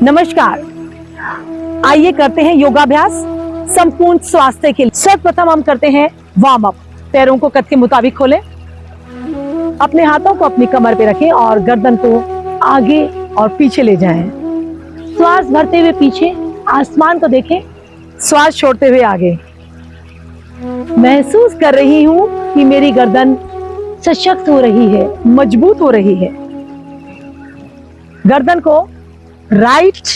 नमस्कार। आइए करते हैं योगाभ्यास संपूर्ण स्वास्थ्य के लिए। सर्वप्रथम हम करते हैं वार्म अप। पैरों को कद के मुताबिक खोलें, अपने हाथों को अपनी कमर पे रखें और गर्दन को आगे और पीछे ले जाएं। श्वास भरते हुए पीछे आसमान को देखें, श्वास छोड़ते हुए आगे। महसूस कर रही हूं कि मेरी गर्दन सशक्त हो रही है, मजबूत हो रही है। गर्दन को राइट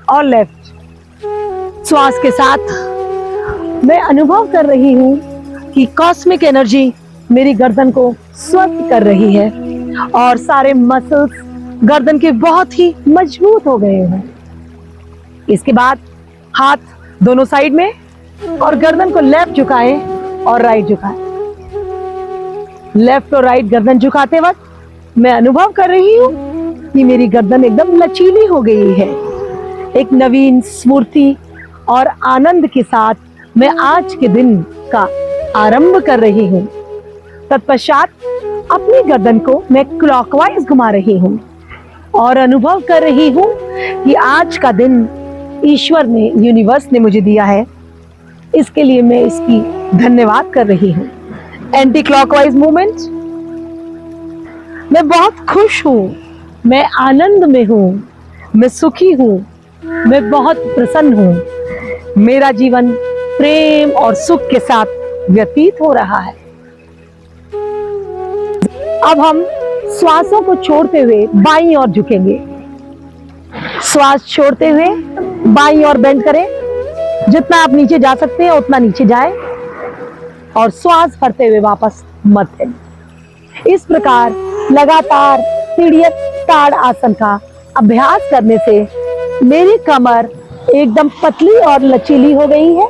और लेफ्ट श्वास के साथ मैं अनुभव कर रही हूं कि कॉस्मिक एनर्जी मेरी गर्दन को स्वस्थ कर रही है और सारे मसल्स गर्दन के बहुत ही मजबूत हो गए हैं। इसके बाद हाथ दोनों साइड में और गर्दन को लेफ्ट झुकाएं और राइट झुकाएं। लेफ्ट और राइट गर्दन झुकाते वक्त मैं अनुभव कर रही हूं कि मेरी गर्दन एकदम लचीली हो गई है। एक नवीन स्फूर्ति और आनंद के साथ मैं आज के दिन का आरंभ कर रही हूँ। तत्पश्चात अपनी गर्दन को मैं क्लॉकवाइज घुमा रही हूँ और अनुभव कर रही हूँ कि आज का दिन ईश्वर ने, यूनिवर्स ने मुझे दिया है। इसके लिए मैं इसकी धन्यवाद कर रही हूँ। Anti clockwise movement. मैं बहुत खुश हूँ, मैं आनंद में हूँ, मैं सुखी हूँ, मैं बहुत प्रसन्न हूँ। मेरा जीवन प्रेम और सुख के साथ व्यतीत हो रहा है। अब हम श्वासों को छोड़ते हुए बाईं ओर झुकेंगे। श्वास छोड़ते हुए बाईं ओर बेंड करें। जितना आप नीचे जा सकते हैं उतना नीचे जाएं और श्वास भरते हुए वापस मध्य। इस प्रकार लगातार सीढ़ियत ताड़ आसन का अभ्यास करने से मेरी कमर एकदम पतली और लचीली हो गई है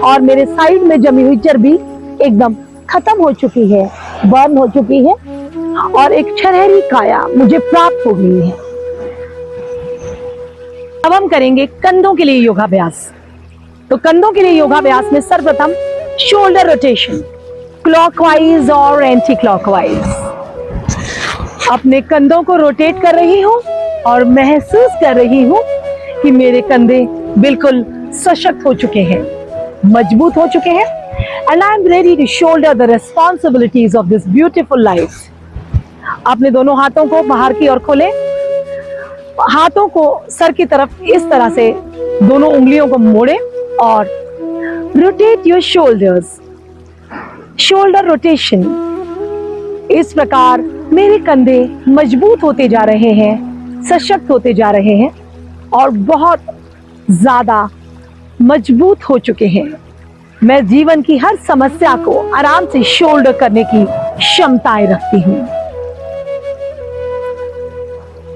और मेरे साइड में जमी हुई चर्बी एकदम खत्म हो चुकी है, बर्न हो चुकी है और एक छरहरी काया मुझे प्राप्त हो गई है। अब हम करेंगे कंधों के लिए योगाभ्यास। तो कंधों के लिए योगाभ्यास में सर्वप्रथम शोल्डर रोटेशन, क्लॉकवाइज और एंटी क्लॉकवाइज। अपने कंधों को रोटेट कर रही हूं और महसूस कर रही हूं कि मेरे कंधे बिल्कुल सशक्त हो चुके हैं, मजबूत हो चुके हैं and I am ready to shoulder the responsibilities of this beautiful life. अपने दोनों हाथों को बाहर की ओर खोलें, हाथों को सर की तरफ इस तरह से दोनों उंगलियों को मोड़ें और rotate your shoulders. Shoulder rotation. इस प्रकार मेरे कंधे मजबूत होते जा रहे हैं, सशक्त होते जा रहे हैं और बहुत ज्यादा मजबूत हो चुके हैं। मैं जीवन की हर समस्या को आराम से शोल्डर करने की क्षमताएं रखती हूं।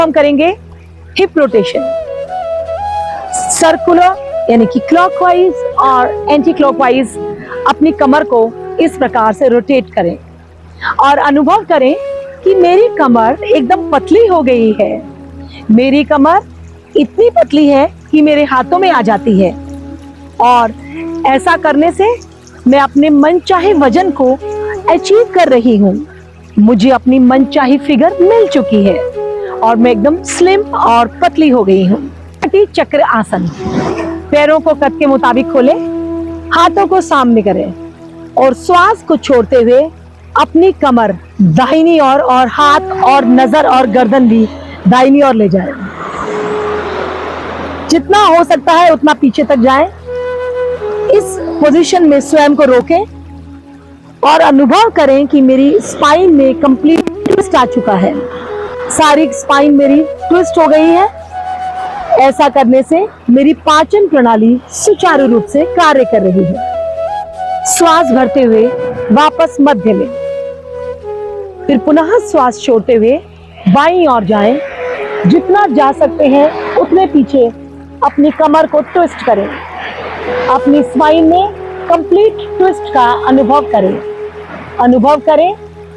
हम करेंगे हिप रोटेशन। सर्कुलर यानी कि क्लॉकवाइज और एंटी क्लॉकवाइज अपनी कमर को इस प्रकार से रोटेट करें और अनुभव करें कि मेरी कमर एकदम पतली हो गई है। मेरी कमर इतनी पतली है कि मेरे हाथों में आ जाती है और ऐसा करने से मैं अपने मनचाहे वजन को अचीव कर रही हूँ। मुझे अपनी मनचाही फिगर मिल चुकी है और मैं एकदम स्लिम और पतली हो गई हूँ। चक्र आसन। पैरों को कद के मुताबिक खोलें, हाथों को सामने करें और श्वास को छोड़ते हुए अपनी कमर दाहिनी ओर और हाथ और नजर और गर्दन भी दाहिनी ओर ले जाएं। जितना हो सकता है उतना पीछे तक जाएं। इस पोजीशन में स्वयं को रोकें और अनुभव करें कि मेरी स्पाइन में कंप्लीट ट्विस्ट आ चुका है। सारी स्पाइन मेरी ट्विस्ट हो गई है। ऐसा करने से मेरी पाचन प्रणाली सुचारू रूप से कार्य कर रही है। श्वास भरते हुए वापस मध्य में, फिर पुनः श्वास छोड़ते हुए बाईं ओर जाएं। जितना जा सकते हैं उतने पीछे अपनी कमर को ट्विस्ट करें। अपनी स्पाइन में कंप्लीट ट्विस्ट का अनुभव करें। अनुभव करें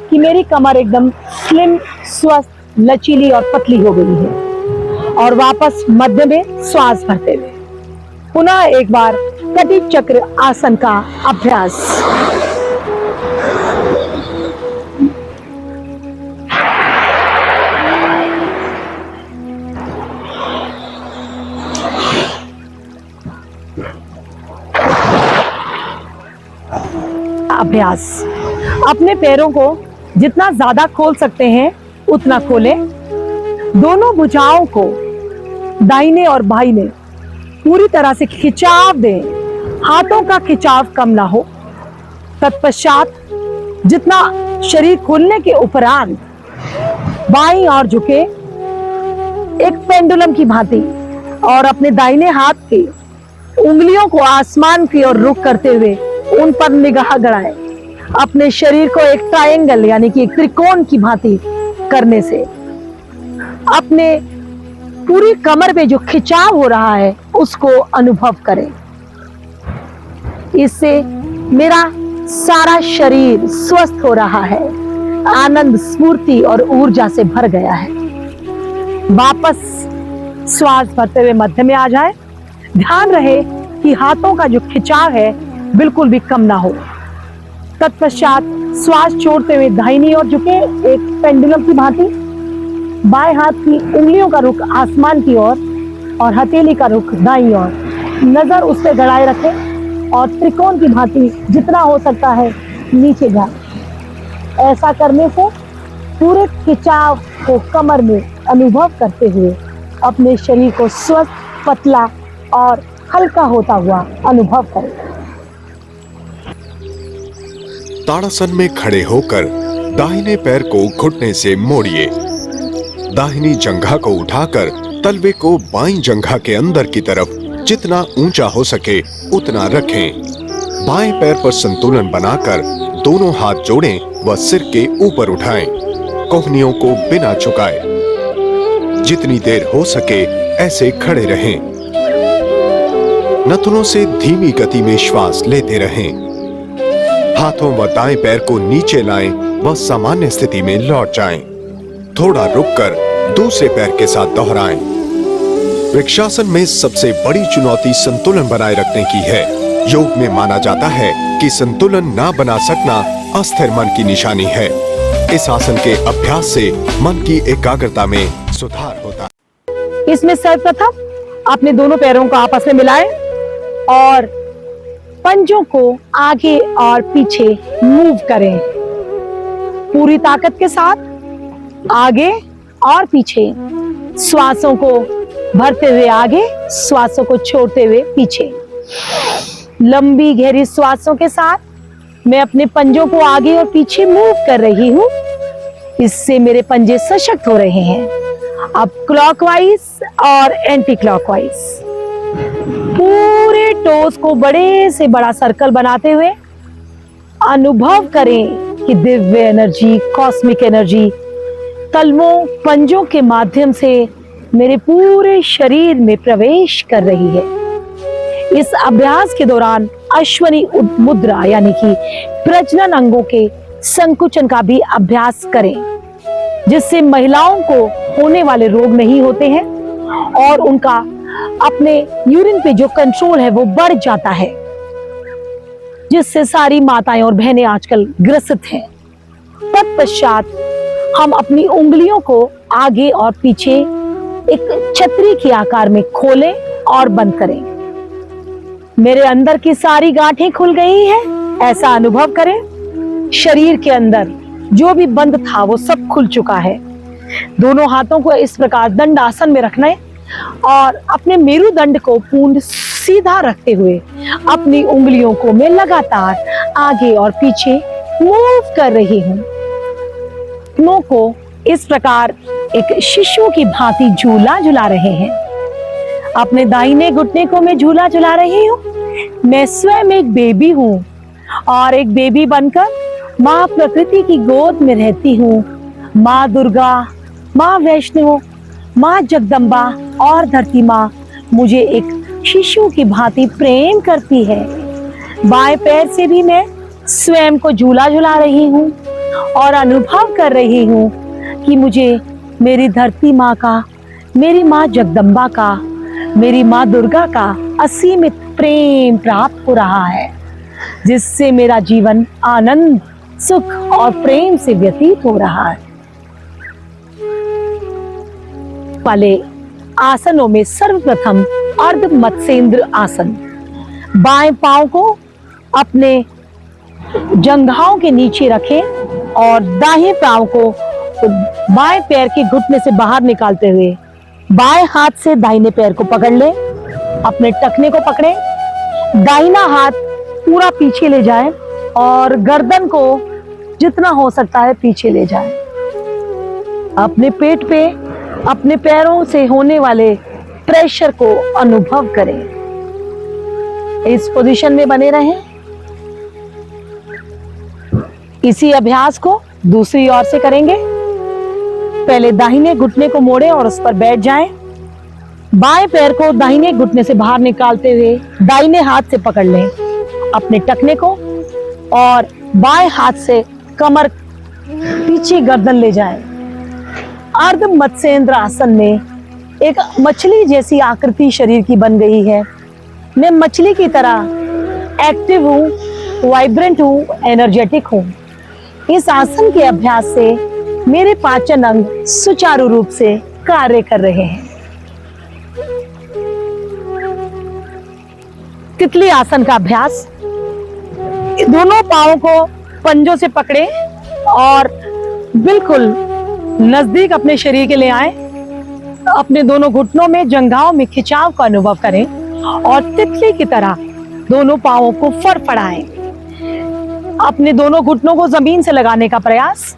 कि मेरी कमर एकदम स्लिम, स्वस्थ, लचीली और पतली हो गई है और वापस मध्य में श्वास भरते हुए पुनः एक बार कटी चक्र आसन का अभ्यास। अभ्यास। अपने पैरों को जितना ज्यादा खोल सकते हैं उतना खोलें। दोनों भुजाओं को दाहिने और बाहिने पूरी तरह से खिंचाव दें, हाथों का खिंचाव कम ना हो। तत्पश्चात जितना शरीर खोलने के उपरांत बाईं ओर झुके एक पेंडुलम की भांति और अपने दाहिने हाथ की उंगलियों को आसमान की ओर रुख करते हुए उन पर निगाह गड़ाएं। अपने शरीर को एक ट्रायंगल यानी कि एक त्रिकोण की भांति करने से अपने पूरी कमर में जो खिंचाव हो रहा है उसको अनुभव करें। इससे मेरा सारा शरीर स्वस्थ हो रहा है, आनंद, स्फूर्ति और ऊर्जा से भर गया है। वापस श्वास भरते हुए मध्य में आ जाए। ध्यान रहे कि हाथों का जो खिंचाव है बिल्कुल भी कम ना हो। तत्पश्चात श्वास छोड़ते हुए दाहिनी ओर झुके एक पेंडुलम की भांति। बाएं हाथ की उंगलियों का रुख आसमान की ओर और हथेली का रुख दाईं ओर, नजर उस पर गड़ाए रखें और त्रिकोण की भांति जितना हो सकता है नीचे जाए। ऐसा करने से पूरे खिंचाव को कमर में अनुभव करते हुए अपने शरीर को स्वस्थ, पतला और हल्का होता हुआ अनुभव करें। ताड़ासन में खड़े होकर दाहिने पैर को घुटने से मोड़िए। दाहिनी जंघा को उठाकर तलवे को बाईं जंघा के अंदर की तरफ जितना ऊंचा हो सके उतना रखें। बाएं पैर पर संतुलन बनाकर दोनों हाथ जोड़ें व सिर के ऊपर उठाएं। कोहनियों को बिना झुकाए जितनी देर हो सके ऐसे खड़े रहें। नथुनों से धीमी गति में श्वास लेते रहें। हाथों व दाएं पैर को नीचे लाएं व सामान्य स्थिति में लौट जाएं। थोड़ा रुककर दूसरे पैर के साथ दोहराएं। वृक्षासन में सबसे बड़ी चुनौती संतुलन बनाए रखने की है। योग में माना जाता है कि संतुलन ना बना सकना अस्थिर मन की निशानी है। इस आसन के अभ्यास से मन की एकाग्रता में सुधार होता है। इसमें सर्वप्रथम अपने दोनों पैरों को आपस में मिलाएं और पंजों को आगे और पीछे मूव करें। पूरी ताकत के साथ आगे और पीछे, श्वासों को भरते हुए आगे, श्वासों को छोड़ते हुए पीछे। लंबी गहरी श्वासों के साथ मैं अपने पंजों को आगे और पीछे मूव कर रही हूँ। इससे मेरे पंजे सशक्त हो रहे हैं। अब क्लॉकवाइज और एंटी क्लॉकवाइज पूरे टोस को बड़े से बड़ा सर्कल बनाते हुए अनुभव करें कि दिव्य एनर्जी, कॉस्मिक एनर्जी तलवों, पंजों के माध्यम से मेरे पूरे शरीर में प्रवेश कर रही है। इस अभ्यास के दौरान अश्वनी मुद्रा यानी कि प्रजनन अंगों के संकुचन का भी अभ्यास करें, जिससे महिलाओं को होने वाले रोग नहीं होते हैं और उनका अपने यूरिन पे जो कंट्रोल है वो बढ़ जाता है, जिससे सारी माताएं और बहनें आजकल ग्रसित हैं। तत्पश्चात हम अपनी उंगलियों को आगे और पीछे एक छतरी के आकार में खोलें और बंद करें। मेरे अंदर की सारी गांठें खुल गई हैं, ऐसा अनुभव करें। शरीर के अंदर जो भी बंद था वो सब खुल चुका है। दोनों हाथों को इस प्रकार दंड आसन में रखना है और अपने मेरुदंड को पूर्ण सीधा रखते हुए अपनी उंगलियों को मैं लगातार आगे और पीछे मूव कर रही हूँ। घुटनों को इस प्रकार एक शिशु की भांति झूला झुला रहे हैं। अपने दाहिने घुटने को मैं झूला झुला रही हूँ। मैं स्वयं एक बेबी हूँ और एक बेबी बनकर माँ प्रकृति की गोद में रहती हूँ। माँ दुर्गा, माँ वैष्णो, माँ जगदम्बा और धरती माँ मुझे एक शिशु की भांति प्रेम करती है। बाएं पैर से भी मैं स्वयं को झूला झुला रही हूँ और अनुभव कर रही हूँ कि मुझे मेरी धरती माँ का, मेरी माँ जगदम्बा का, मेरी माँ दुर्गा का असीमित प्रेम प्राप्त हो रहा है, जिससे मेरा जीवन आनंद, सुख और प्रेम से व्यतीत हो रहा है। वाले आसनों में सर्वप्रथम अर्ध मत्स्येंद्र आसन। बाएं पांव को अपने जंघाओं के नीचे रखें और दाहिने पांव को बाएं पैर के घुटने से बाहर निकालते हुए बाएं हाथ से दाहिने पैर को पकड़ लें, अपने टखने को पकड़ें, दाहिना हाथ पूरा पीछे ले जाएं और गर्दन को जितना हो सकता है पीछे ले जाएं। अपने पेट पे अपने पैरों से होने वाले प्रेशर को अनुभव करें। इस पोजीशन में बने रहें। इसी अभ्यास को दूसरी ओर से करेंगे। पहले दाहिने घुटने को मोड़ें और उस पर बैठ जाएं। बाएं पैर को दाहिने घुटने से बाहर निकालते हुए दाहिने हाथ से पकड़ लें अपने टखने को और बाएं हाथ से कमर पीछे गर्दन ले जाएं। अर्ध मत्स्येंद्र आसन में एक मछली जैसी आकृति शरीर की बन गई है। मैं मछली की तरह एक्टिव हूँ, वाइब्रेंट हूँ, एनर्जेटिक हूँ। इस आसन के अभ्यास से मेरे पाचन अंग सुचारू रूप से कार्य कर रहे हैं। तितली आसन का अभ्यास। दोनों पांवों को पंजों से पकड़े और बिल्कुल नजदीक अपने शरीर के ले आए। अपने दोनों घुटनों में जंघाओं में खिंचाव का अनुभव करें और तितली की तरह दोनों पांवों को फड़फड़ाएं। अपने दोनों घुटनों को जमीन से लगाने का प्रयास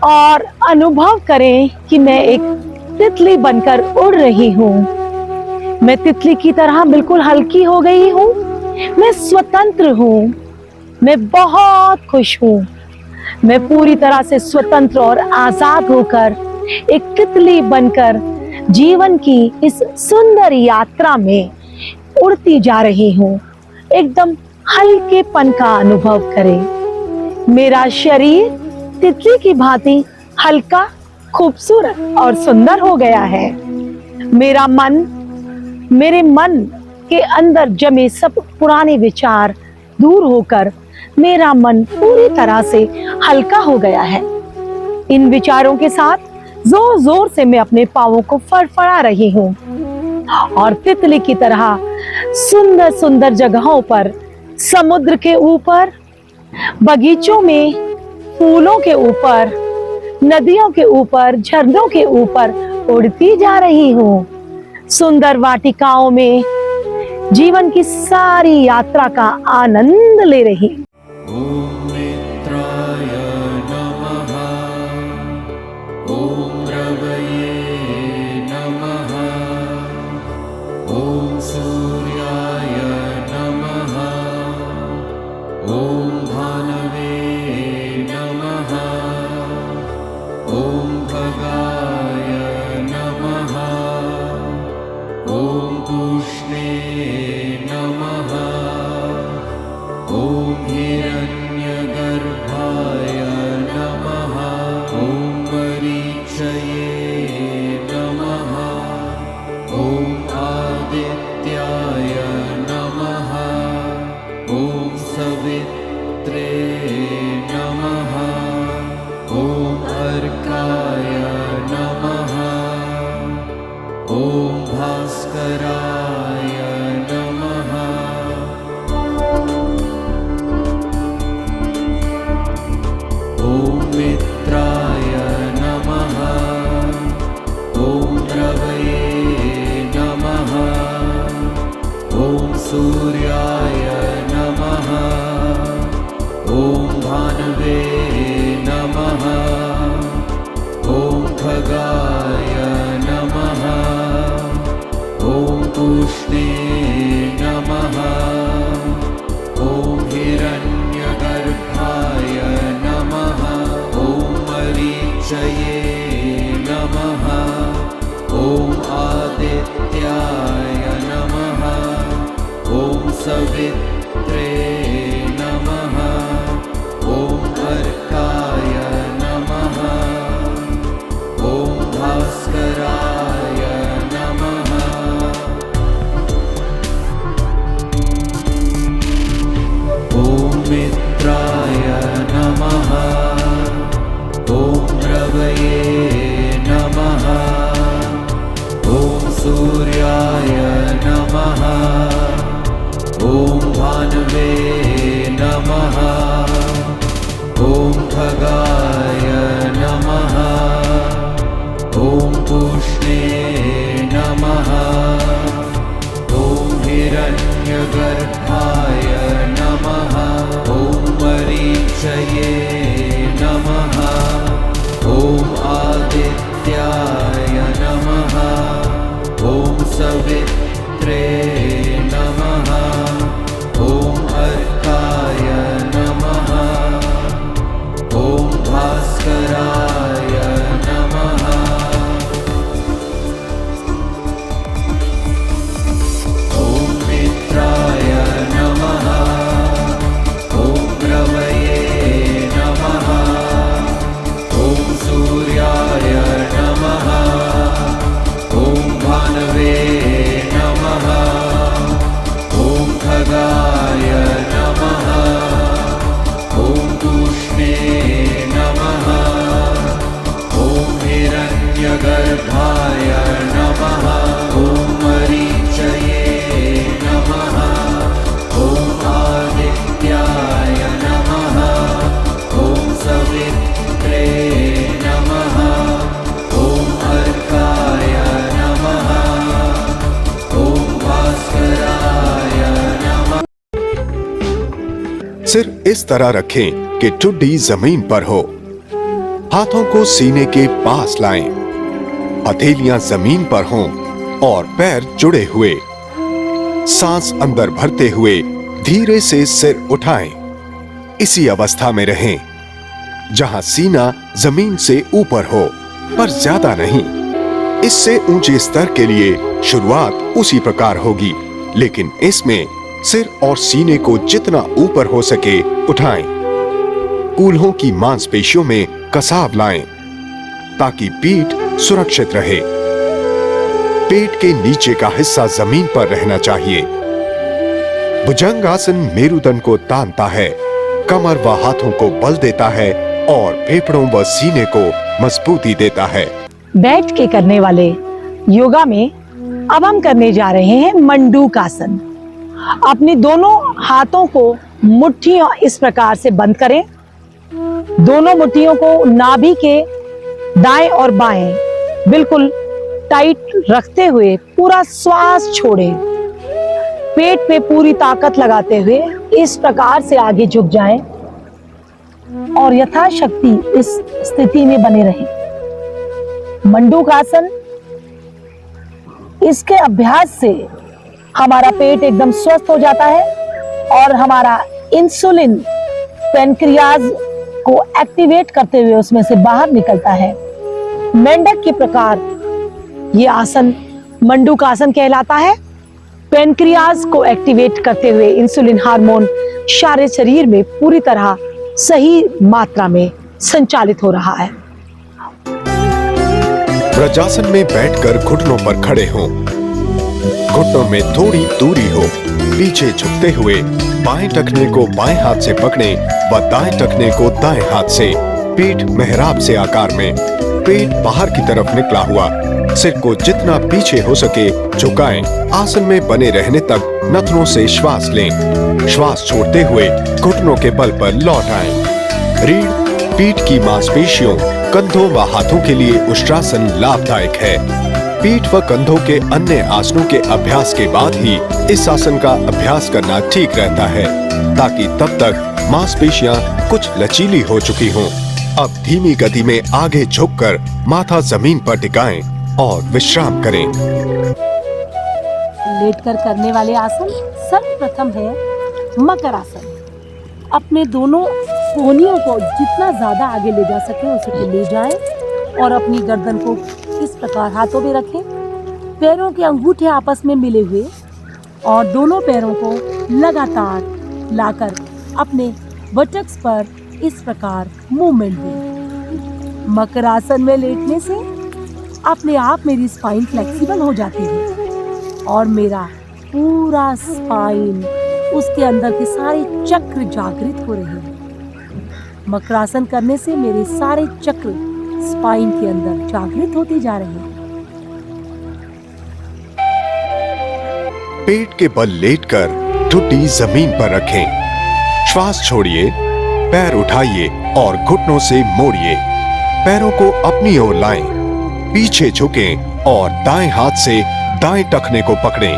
और अनुभव करें कि मैं एक तितली बनकर उड़ रही हूँ। मैं तितली की तरह बिल्कुल हल्की हो गई हूँ। मैं स्वतंत्र हूँ। मैं बहुत खुश हूँ। मैं पूरी तरह से स्वतंत्र और आजाद होकर एक तितली बनकर जीवन की इस सुंदर यात्रा में उड़ती जा रही हूँ। एकदम हल्केपन का अनुभव करें। मेरा शरीर तितली की भांति हल्का, खूबसूरत और सुंदर हो गया है। मेरे मन के अंदर जमे सब पुराने विचार दूर होकर मेरा मन पूरी तरह से हल्का हो गया है। इन विचारों के साथ जोर जोर से मैं अपने पांवों को फड़फड़ा रही हूँ और तितली की तरह सुंदर सुंदर जगहों पर, समुद्र के ऊपर, बगीचों में, फूलों के ऊपर, नदियों के ऊपर, झरनों के ऊपर उड़ती जा रही हूँ। सुंदर वाटिकाओं में जीवन की सारी यात्रा का आनंद ले रही हूँ। ओम मित्राय नमः। ओम रवये नमः। ओम सूर्याय नमः। ओम भानवे नमः। ओम खगाय नमः। ओम पूष्णे नमः। ओम हिरण्यगर्भाय नमः। ओम मरीचये नमः। ओम आदित्याय नमः। ओम सवित्रे नमः। ओम अर्काय नमः। ओम भास्कराय नमः। ओम मित्राय नमः। ओम रवये नमः। ओम सूर्याय नमः। ओम भानवे नमः। ओम खगाय नमः। ओम पूष्णे नमः। ओम हिरण्यगर्भाय नमः। ओम मरीचये नमः। ओम आदित्याय नमः। ओम सवित्रे नमः। ओम अर्काय नमः। ओम भास्कराय नमः। ओम मित्राय नमः। ओम रवये नमः। ओम सूर्याय नमः। ओम भानवे नमः। खगाय नमः ॐ पूष्णे नमः ॐ हिरण्यगर्भाय नमः ॐ मरीचये नमः ॐ आदित्याय नमः ॐ सवित्रे नमः ॐ अर्काय नमः ॐ भास्कराय नमः ॐ मित्राय नमः ॐ रवये नमः ॐ सूर्याय नमः ॐ भानवे नमः ॐ खगाय नमः ॐ तूष्णे नमः ॐ हिरण्यगर्भाय नमः ॐ मरीचये नमः ॐ आदित्याय नमः ॐ सवित्रे नमः ॐ अर्काय नमः ॐ भास्कराय नमः। सिर इस तरह रखें कि ठुड्डी जमीन पर हो। हाथों को सीने के पास लाएं। हथेलियां जमीन पर हों और पैर जुड़े हुए। सांस अंदर भरते हुए धीरे से सिर उठाएं। इसी अवस्था में रहें जहां सीना जमीन से ऊपर हो, पर ज्यादा नहीं। इससे ऊंचे स्तर के लिए शुरुआत उसी प्रकार होगी, लेकिन इसमें सिर और सीने को जितना ऊपर हो सके उठाएं। कूल्हों की मांसपेशियों में कसाव लाएं ताकि पीठ सुरक्षित रहे। पेट के नीचे का हिस्सा जमीन पर रहना चाहिए। भुजंगासन मेरुदंड को तानता है, कमर व हाथों को बल देता है और फेफड़ों व सीने को मजबूती देता है। बैठ के करने वाले योगा में अब हम करने जा रहे हैं मंडूकासन। अपने दोनों हाथों को मुट्ठियों इस प्रकार से बंद करें। दोनों मुट्ठियों को नाभि के दाएं और बाएं बिल्कुल टाइट रखते हुए पूरा श्वास छोड़ें। पेट पे पूरी ताकत लगाते हुए इस प्रकार से आगे झुक जाएं और यथाशक्ति इस स्थिति में बने रहें। मंडूकासन, इसके अभ्यास से हमारा पेट एकदम स्वस्थ हो जाता है और हमारा इंसुलिन पैनक्रियाज को एक्टिवेट करते हुए उसमें से बाहर निकलता है। मेंढक के प्रकार ये आसन मंडूकासन कहलाता है। पैनक्रियाज को एक्टिवेट करते हुए इंसुलिन हार्मोन सारे शरीर में पूरी तरह सही मात्रा में संचालित हो रहा है। वज्रासन में बैठकर घुटनों पर खड़े हों। घुटनों में थोड़ी दूरी हो। पीछे झुकते हुए बाएं टखने को बाएं हाथ से पकड़ें व दाएं टखने को दाएं हाथ से। पीठ मेहराब से आकार में, पेट बाहर की तरफ निकला हुआ। सिर को जितना पीछे हो सके झुकाएं। आसन में बने रहने तक नथनों से श्वास लें। श्वास छोड़ते हुए घुटनों के बल पर लौट आएं। रीढ़, पीठ की मांसपेशियों, कंधों व हाथों के लिए उष्ट्रासन लाभदायक है। पीठ व कंधों के अन्य आसनों के अभ्यास के बाद ही इस आसन का अभ्यास करना ठीक रहता है, ताकि तब तक मांसपेशियां कुछ लचीली हो चुकी हों। अब धीमी गति में आगे झुककर माथा जमीन पर टिकाएं और विश्राम करें। लेटकर करने वाले आसन सर्वप्रथम है मकर आसन। अपने दोनों कोहनियों को जितना ज्यादा आगे ले जा सके उसे ले जाएं और अपनी गर्दन को इस प्रकार हाथों में रखें। पैरों के अंगूठे आपस में मिले हुए और दोनों पैरों को लगातार लाकर अपने बटक्स पर इस प्रकार मूवमेंट दें। मकर आसन में लेटने से अपने आप मेरी स्पाइन फ्लेक्सिबल हो जाती है और मेरा पूरा स्पाइन, उसके अंदर के सारे चक्र जागृत हो रहे हैं। मकरासन करने से मेरे सारे चक्र स्पाइन के अंदर जागृत होते जा रहे हैं। पेट के बल लेटकर ठुड्डी जमीन पर रखें। श्वास छोड़िए पैर उठाइए और घुटनों से मोड़िए। पैरों को अपनी ओर लाएं, पीछे झुकें और दाएं हाथ से दाएं टखने को पकड़ें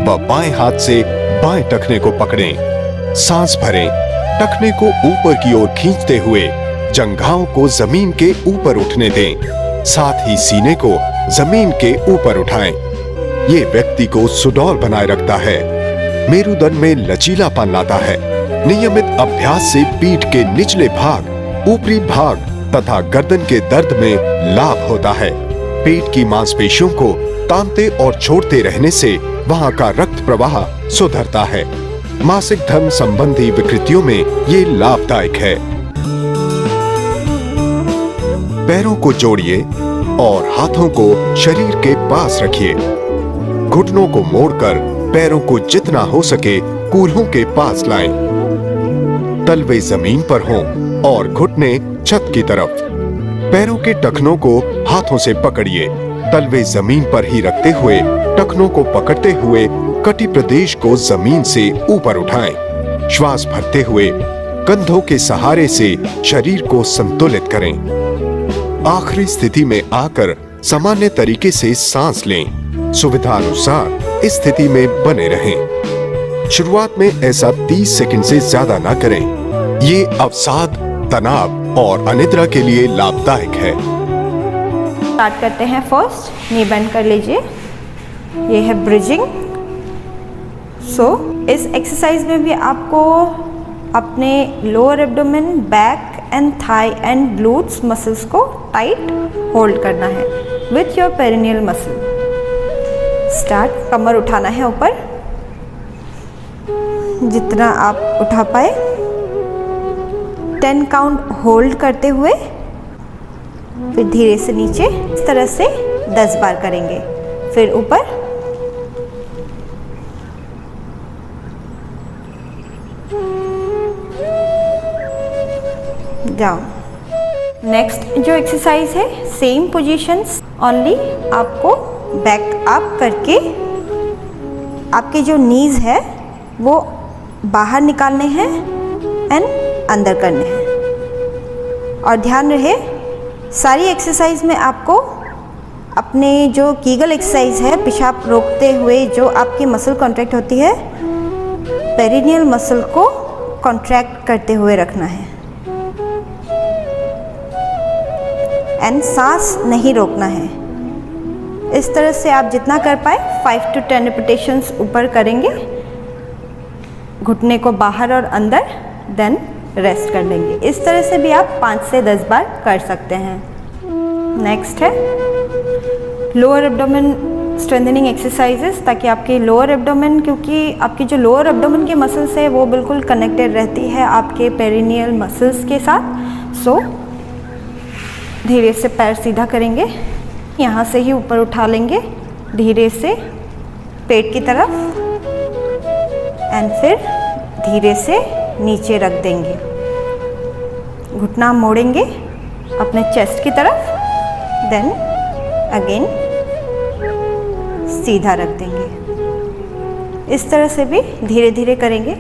व बाएं हाथ से बाएं टखने को पकड़ें। सांस भरें, टखने को ऊपर की ओर खींचते हुए जंघाओं को जमीन के ऊपर उठने दें, साथ ही सीने को जमीन के ऊपर उठाएं। ये व्यक्ति को सुडौल बनाए रखता है, मेरुदंड में लचीलापन लाता है। नियमित अभ्यास से पीठ के निचले भाग, ऊपरी भाग तथा गर्दन के दर्द में लाभ होता है। पेट की मांसपेशियों को तानते और छोड़ते रहने से वहां का रक्त प्रवाह सुधरता है। मासिक धर्म संबंधी विकृतियों में ये लाभदायक है। पैरों को जोड़िए और हाथों को शरीर के पास रखिए। घुटनों को मोड़कर पैरों को जितना हो सके कूल्हों के पास लाएं। तलवे जमीन पर हों और घुटने छत की तरफ। पैरों के टखनों को हाथों से पकड़िए। तलवे जमीन पर ही रखते हुए टखनों को पकड़ते हुए कटी प्रदेश को जमीन से ऊपर उठाएं। श्वास भरते हुए कंधों के सहारे से शरीर को संतुलित करें। आखिरी स्थिति में आकर सामान्य तरीके से सांस लें। सुविधा अनुसार इस स्थिति में बने रहें। शुरुआत में ऐसा 30 सेकंड से ज्यादा ना करें। ये अवसाद, तनाव और अनिद्रा के लिए लाभदायक है। स्टार्ट करते हैं। फर्स्ट नी बेंड कर लीजिए। ये है ब्रिजिंग। इस एक्सरसाइज में भी आपको अपने lower abdomen, back and thigh and glutes muscles को टाइट होल्ड करना है with your perineal muscle. Start. कमर उठाना है ऊपर, जितना आप उठा पाए। 10 काउंट होल्ड करते हुए फिर धीरे से नीचे, इस तरह से 10 बार करेंगे। फिर ऊपर, डाउन। नेक्स्ट जो एक्सरसाइज है, सेम पोजीशंस, ओनली आपको बैक अप करके आपके जो नीज है वो बाहर निकालने हैं एंड अंदर करने हैं। और ध्यान रहे, सारी एक्सरसाइज में आपको अपने जो कीगल एक्सरसाइज है, पेशाब रोकते हुए जो आपकी मसल कॉन्ट्रैक्ट होती है, पेरिनियल मसल को कॉन्ट्रैक्ट करते हुए रखना है एंड सांस नहीं रोकना है। इस तरह से आप जितना कर पाए 5 to 10 रिपीटेशंस ऊपर करेंगे, घुटने को बाहर और अंदर, देन रेस्ट कर लेंगे। इस तरह से भी आप 5 से 10 बार कर सकते हैं। नेक्स्ट है लोअर एब्डोमेन स्ट्रेंथनिंग एक्सरसाइजेस, ताकि आपके लोअर एब्डोमेन, क्योंकि आपकी जो लोअर एब्डोमेन की मसल्स है वो बिल्कुल कनेक्टेड रहती है आपके पेरिनियल मसल्स के साथ। धीरे से पैर सीधा करेंगे, यहाँ से ही ऊपर उठा लेंगे धीरे से पेट की तरफ एंड फिर धीरे से नीचे रख देंगे। घुटना मोड़ेंगे अपने चेस्ट की तरफ, देन अगेन सीधा रख देंगे। इस तरह से भी धीरे धीरे करेंगे।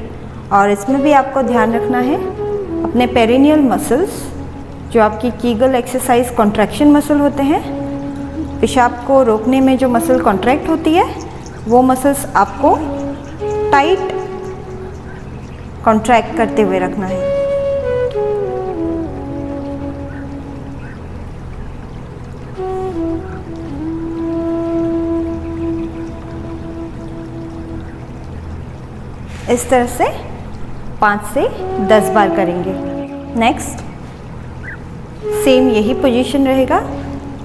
और इसमें भी आपको ध्यान रखना है अपने पेरिनियल मसल्स, जो आपकी कीगल एक्सरसाइज कॉन्ट्रैक्शन मसल होते हैं, पेशाब को रोकने में जो मसल कॉन्ट्रैक्ट होती है, वो मसल्स आपको टाइट कॉन्ट्रैक्ट करते हुए रखना है। इस तरह से 5 से 10 बार करेंगे। नेक्स्ट सेम यही पोजीशन रहेगा।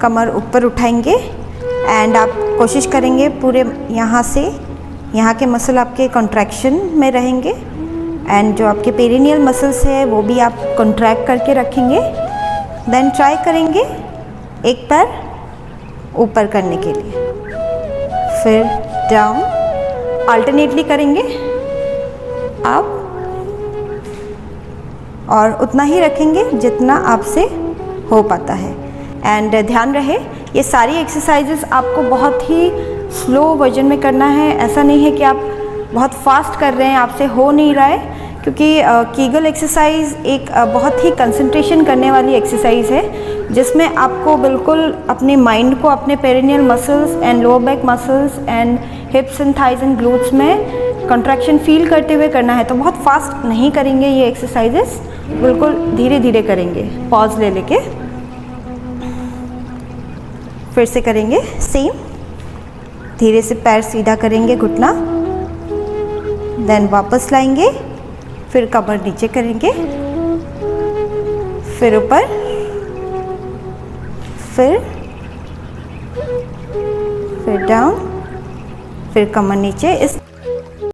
कमर ऊपर उठाएंगे एंड आप कोशिश करेंगे पूरे यहाँ से, यहाँ के मसल आपके कॉन्ट्रैक्शन में रहेंगे एंड जो आपके पेरिनियल मसल्स है वो भी आप कॉन्ट्रैक्ट करके रखेंगे। देन ट्राई करेंगे एक पैर ऊपर करने के लिए, फिर डाउन, अल्टरनेटली करेंगे आप, और उतना ही रखेंगे जितना आपसे हो पाता है। एंड ध्यान रहे, ये सारी एक्सरसाइजेस आपको बहुत ही स्लो वर्जन में करना है। ऐसा नहीं है कि आप बहुत फास्ट कर रहे हैं, आपसे हो नहीं रहा है, क्योंकि कीगल एक्सरसाइज एक बहुत ही कंसंट्रेशन करने वाली एक्सरसाइज है, जिसमें आपको बिल्कुल अपने माइंड को अपने perineal muscles and lower back muscles and hips and thighs and glutes में कंट्रैक्शन फील करते हुए करना है। तो बहुत फास्ट नहीं करेंगे ये एक्सरसाइजेस, बिल्कुल धीरे धीरे करेंगे, पॉज ले लेके। फिर से करेंगे सेम, धीरे से पैर सीधा करेंगे, घुटना, देन वापस लाएंगे, फिर कमर नीचे करेंगे, फिर ऊपर, फिर डाउन, फिर कमर नीचे। इस